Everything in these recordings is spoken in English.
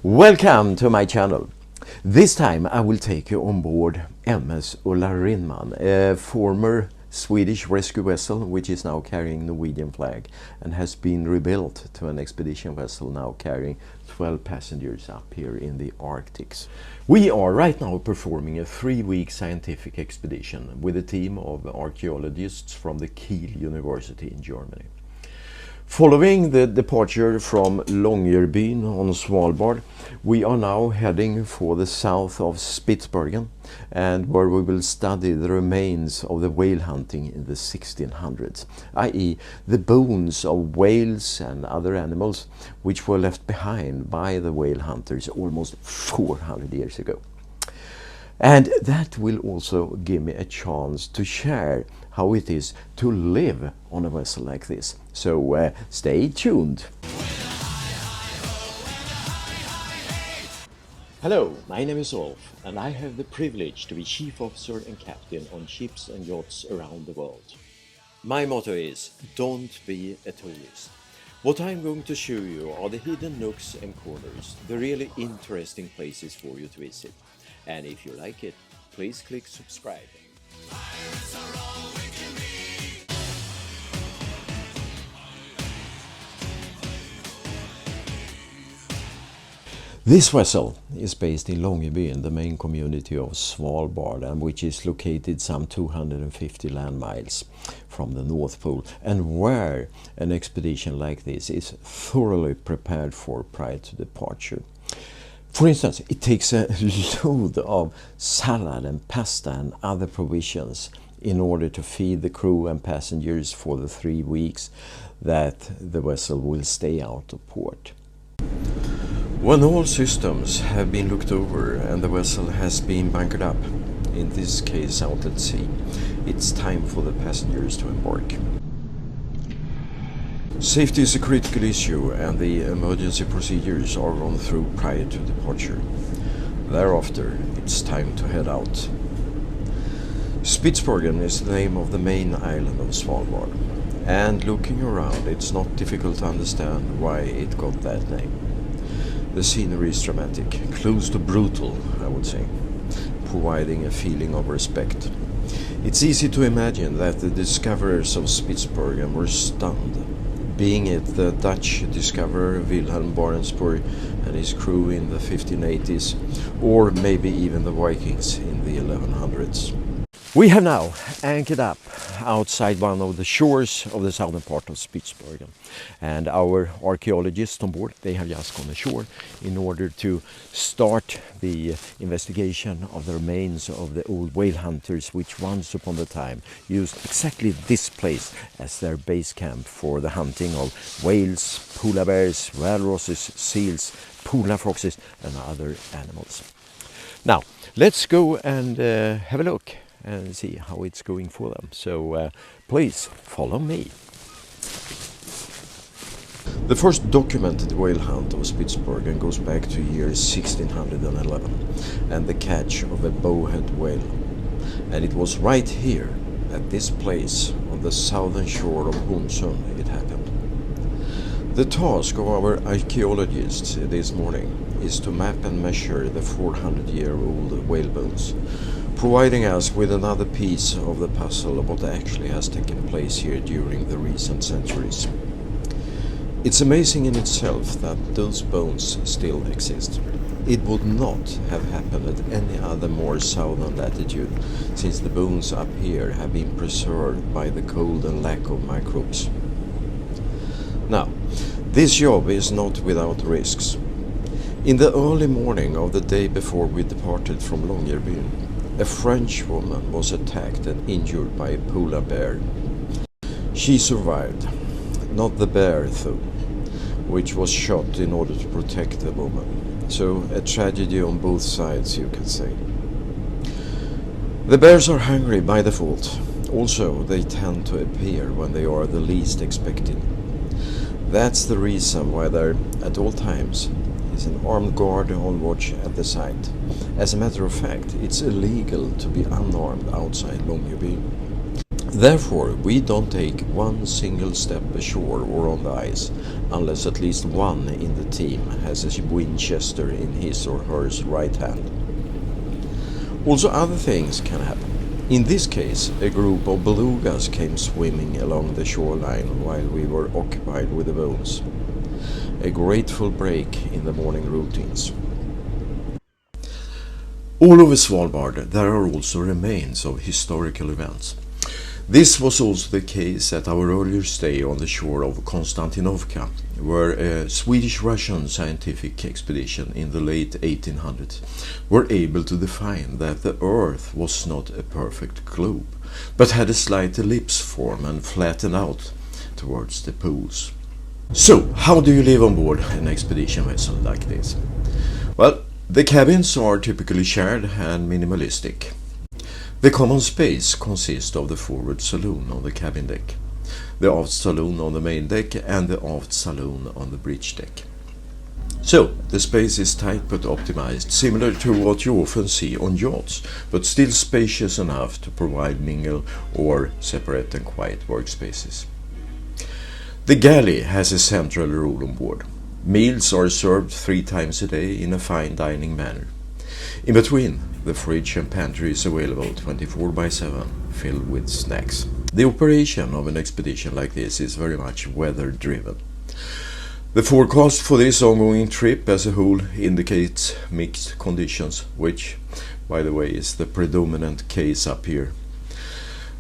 Welcome to my channel. This time I will take you on board MS Ulla Rindman, a former Swedish rescue vessel which is now carrying Norwegian flag and has been rebuilt to an expedition vessel now carrying 12 passengers up here in the Arctic. We are right now performing a 3-week scientific expedition with a team of archaeologists from the Kiel University in Germany. Following the departure from Longyearbyen on Svalbard, we are now heading for the south of Spitsbergen, and where we will study the remains of the whale hunting in the 1600s, i.e. the bones of whales and other animals which were left behind by the whale hunters almost 400 years ago. And that will also give me a chance to share how it is to live on a vessel like this. So stay tuned. Hello, my name is Rolf, and I have the privilege to be chief officer and captain on ships and yachts around the world. My motto is, don't be a tourist. What I'm going to show you are the hidden nooks and corners, the really interesting places for you to visit. And if you like it, please click subscribe. This vessel is based in Longyearbyen, the main community of Svalbard, and which is located some 250 land miles from the North Pole, and where an expedition like this is thoroughly prepared for prior to departure. For instance, it takes a load of salad and pasta and other provisions in order to feed the crew and passengers for the 3 weeks that the vessel will stay out of port. When all systems have been looked over and the vessel has been bunkered up, in this case out at sea, it's time for the passengers to embark. Safety is a critical issue, and the emergency procedures are run through prior to departure. Thereafter, it's time to head out. Spitsbergen is the name of the main island of Svalbard, and looking around it's not difficult to understand why it got that name. The scenery is dramatic, close to brutal, I would say, providing a feeling of respect. It's easy to imagine that the discoverers of Spitsbergen were stunned, being it the Dutch discoverer Wilhelm Barendsburg and his crew in the 1580s, or maybe even the Vikings in the 1100s. We have now anchored up outside one of the shores of the southern part of Spitsbergen, and our archaeologists on board, they have just gone ashore in order to start the investigation of the remains of the old whale hunters which once upon a time used exactly this place as their base camp for the hunting of whales, polar bears, walruses, seals, polar foxes and other animals. Now let's go and have a look and see how it's going for them. So please follow me. The first documented whale hunt of Spitsbergen goes back to year 1611 and the catch of a bowhead whale. And it was right here at this place on the southern shore of Hornsund it happened. The task of our archaeologists this morning is to map and measure the 400-year-old whale bones, providing us with another piece of the puzzle of what actually has taken place here during the recent centuries. It's amazing in itself that those bones still exist. It would not have happened at any other more southern latitude, since the bones up here have been preserved by the cold and lack of microbes. Now, this job is not without risks. In the early morning of the day before we departed from Longyearbyen, a French woman was attacked and injured by a polar bear. She survived, not the bear though, which was shot in order to protect the woman. So a tragedy on both sides, you can say. The bears are hungry by default. Also, they tend to appear when they are the least expected. That's the reason why there at all times is an armed guard on watch at the site. As a matter of fact, it's illegal to be unarmed outside Longyearbyen. Therefore, we don't take one single step ashore or on the ice unless at least one in the team has a Winchester in his or her right hand. Also, other things can happen. In this case, a group of belugas came swimming along the shoreline while we were occupied with the bones. A grateful break in the morning routines. All over Svalbard there are also remains of historical events. This was also the case at our earlier stay on the shore of Konstantinovka, where a Swedish-Russian scientific expedition in the late 1800s were able to define that the Earth was not a perfect globe, but had a slight ellipse form and flattened out towards the poles. So, how do you live on board an expedition vessel like this? Well, the cabins are typically shared and minimalistic. The common space consists of the forward saloon on the cabin deck, the aft saloon on the main deck, and the aft saloon on the bridge deck. So, the space is tight but optimized, similar to what you often see on yachts, but still spacious enough to provide mingle or separate and quiet workspaces. The galley has a central rule on board. Meals are served 3 times a day in a fine dining manner. In between, the fridge and pantry is available 24/7, filled with snacks. The operation of an expedition like this is very much weather-driven. The forecast for this ongoing trip as a whole indicates mixed conditions, which, by the way, is the predominant case up here.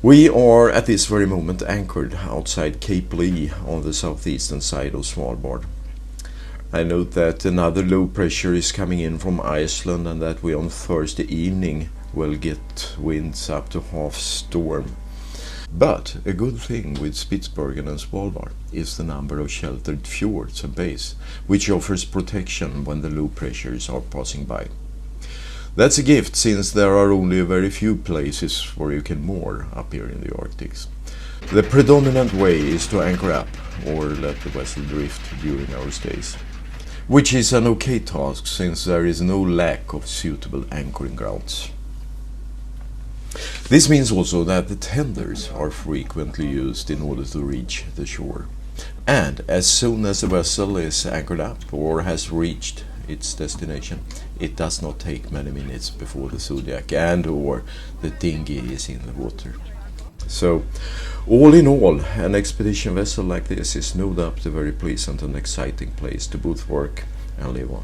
We are at this very moment anchored outside Cape Lee on the southeastern side of Svalbard. I note that another low pressure is coming in from Iceland and that we on Thursday evening will get winds up to half storm. But a good thing with Spitsbergen and Svalbard is the number of sheltered fjords and bays, which offers protection when the low pressures are passing by. That's a gift, since there are only a very few places where you can moor up here in the Arctic. The predominant way is to anchor up or let the vessel drift during our stays, which is an okay task since there is no lack of suitable anchoring grounds. This means also that the tenders are frequently used in order to reach the shore. And as soon as the vessel is anchored up or has reached its destination, it does not take many minutes before the Zodiac and or the dinghy is in the water. So, all in all, an expedition vessel like this is no doubt a very pleasant and exciting place to both work and live on.